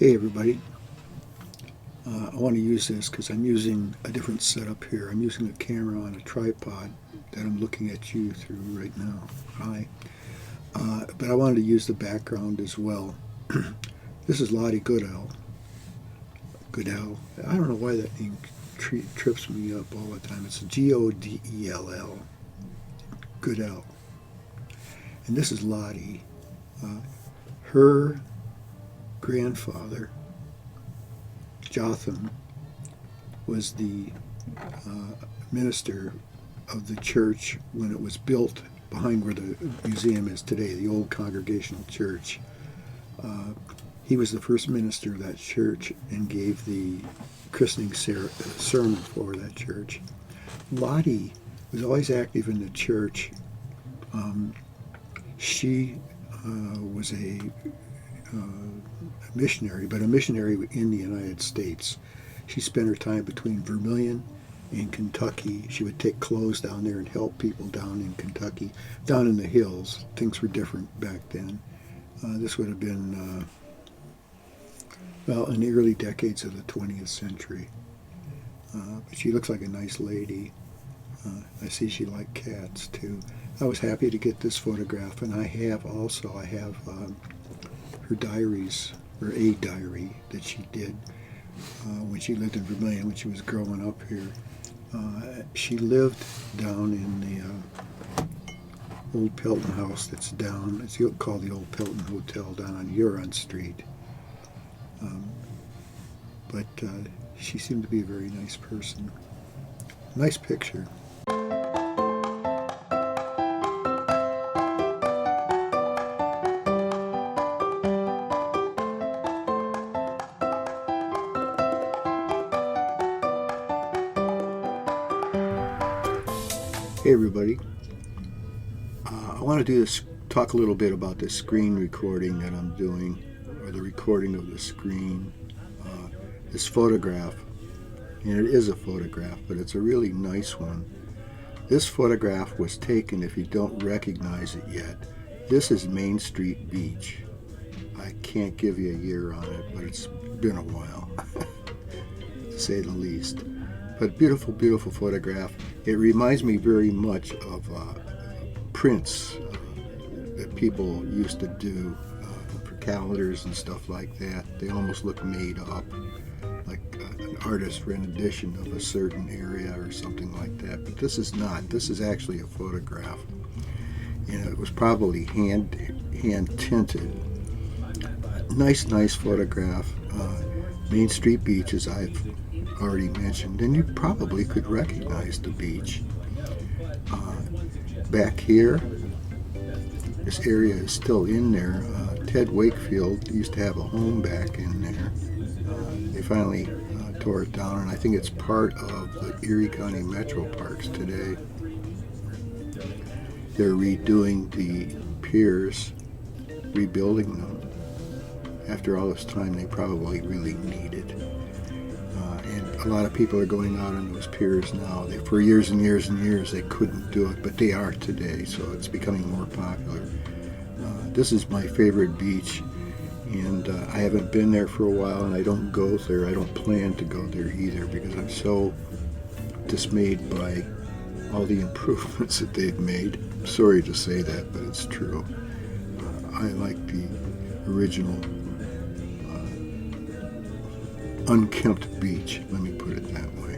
Hey everybody, I want to use this because I'm using a different setup here. I'm using a camera on a tripod that I'm looking at you through right now. Hi. But I wanted to use the background as well. This is Lottie Goodell. Goodell. I don't know why that name trips me up all the time. It's Godell. Goodell. And this is Lottie. Her grandfather, Jotham, was the minister of the church when it was built behind where the museum is today, the old Congregational Church. He was the first minister of that church and gave the christening sermon for that church. Lottie was always active in the church. She was a missionary, but a missionary in the United States. She spent her time between Vermilion and Kentucky. She would take clothes down there and help people down in Kentucky, down in the hills. Things were different back then. This would have been, in the early decades of the 20th century. But she looks like a nice lady. I see she liked cats too. I was happy to get this photograph, and I have her diaries, or a diary that she did when she lived in Vermilion, when she was growing up here. She lived down in the old Pelton house that's down, it's called the Old Pelton Hotel down on Huron Street. But she seemed to be a very nice person. Nice picture. Hey everybody, I want to talk a little bit about this screen recording that I'm doing, or the recording of the screen, this photograph, and it is a photograph, but it's a really nice one. This photograph was taken, if you don't recognize it yet, this is Main Street Beach. I can't give you a year on it, but it's been a while, to say the least. But beautiful, beautiful photograph. It reminds me very much of prints that people used to do for calendars and stuff like that. They almost look made up, like an artist rendition of a certain area or something like that. But this is not. This is actually a photograph. And it was probably hand tinted. Nice photograph. Main Street Beach, as I've already mentioned, and you probably could recognize the beach. Back here, this area is still in there. Ted Wakefield used to have a home back in there. They finally tore it down, and I think it's part of the Erie County Metro Parks today. They're redoing the piers, rebuilding them. After all this time, they probably really need it. And a lot of people are going out on those piers now. For years and years and years, they couldn't do it, but they are today, so it's becoming more popular. This is my favorite beach, and I haven't been there for a while, and I don't go there. I don't plan to go there either, because I'm so dismayed by all the improvements that they've made. I'm sorry to say that, but it's true. I like the original unkempt beach, let me put it that way.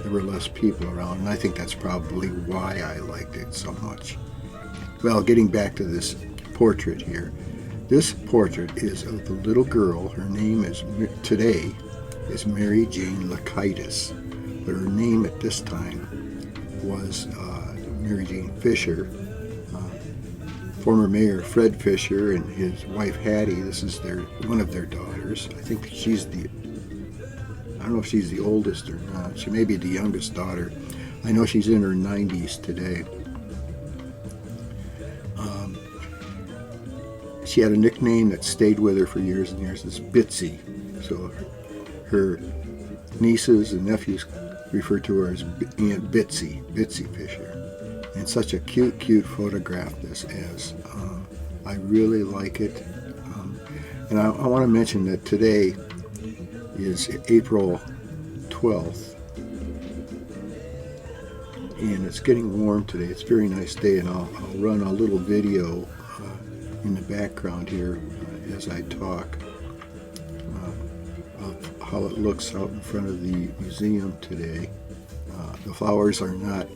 There were less people around, and I think that's probably why I liked it so much. Well, getting back to this portrait here. This portrait is of the little girl. Her name today is Mary Jane Laucatis, but her name at this time was Mary Jane Fisher. Former Mayor Fred Fisher and his wife Hattie, this is one of their daughters. I think she's I don't know if she's the oldest or not. She may be the youngest daughter. I know she's in her 90s today. She had a nickname that stayed with her for years and years. It's Bitsey. So her nieces and nephews refer to her as Aunt Bitsey Fisher. And such a cute photograph this is. I really like it. And I want to mention that today is April 12th, and it's getting warm today. It's a very nice day, and I'll run a little video in the background here as I talk of how it looks out in front of the museum today. The flowers are not,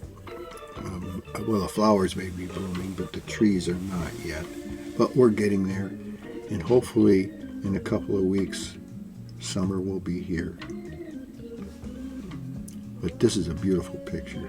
well, the flowers may be blooming, but the trees are not yet. But we're getting there, and hopefully in a couple of weeks, summer will be here. But this is a beautiful picture.